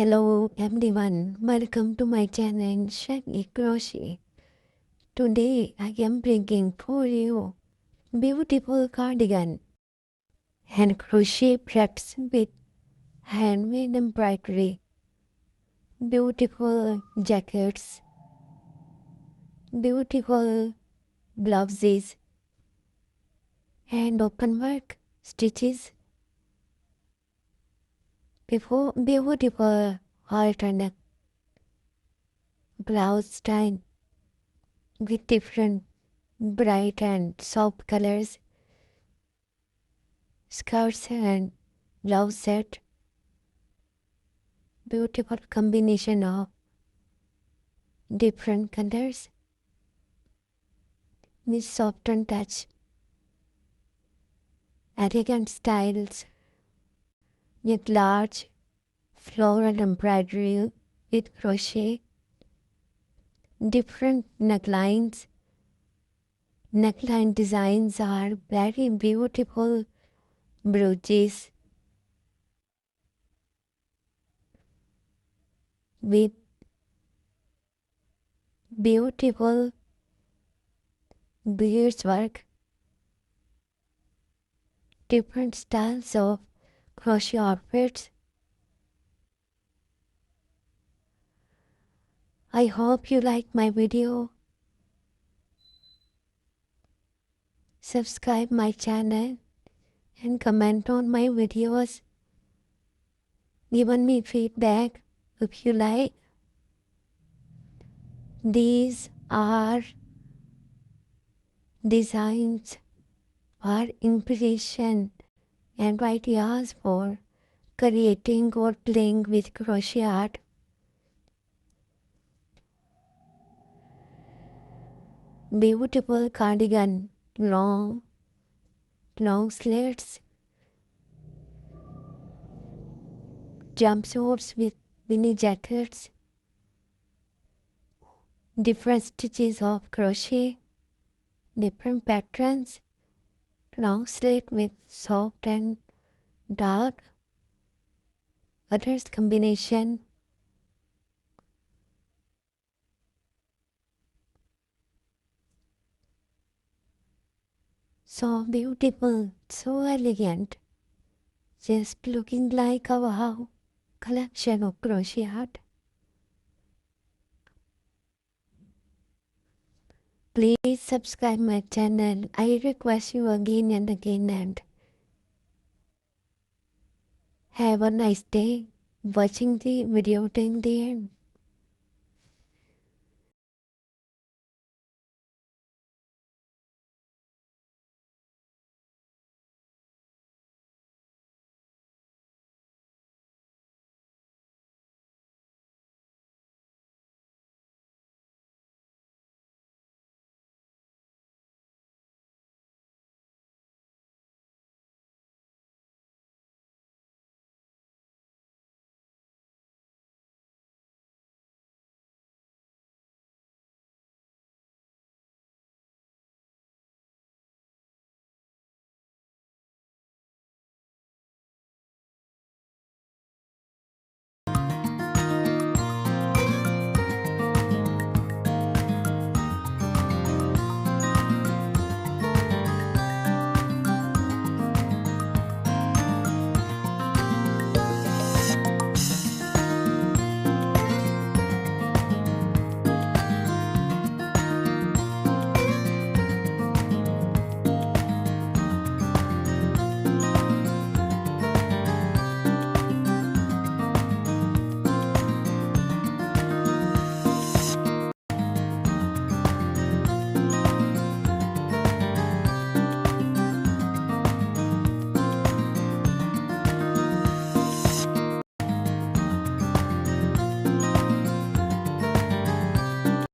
Hello everyone, welcome to my channel Shaggy Crochet. Today I am bringing for you beautiful cardigan, hand crochet preps with handmade embroidery, beautiful jackets, beautiful blouses, and openwork stitches, beautiful alternate blouse style with different bright and soft colors, skirts and blouse set, beautiful combination of different colors with softened touch, elegant styles with large floral embroidery with crochet, different necklines. Neckline designs are very beautiful brooches with beautiful beadswork, different styles of crochet outfits. I hope you like my video. Subscribe my channel and comment on my videos. Give me feedback if you like. These are designs or inspiration and ideas for creating or playing with crochet art. Beautiful cardigan, long sleeves, jumpsuits with mini jackets, different stitches of crochet, different patterns, long sleeve with soft and dark, others combination. So beautiful, so elegant, just looking like a wow collection of crochet art. Please subscribe my channel. I request you again and again, and have a nice day watching the video till the end.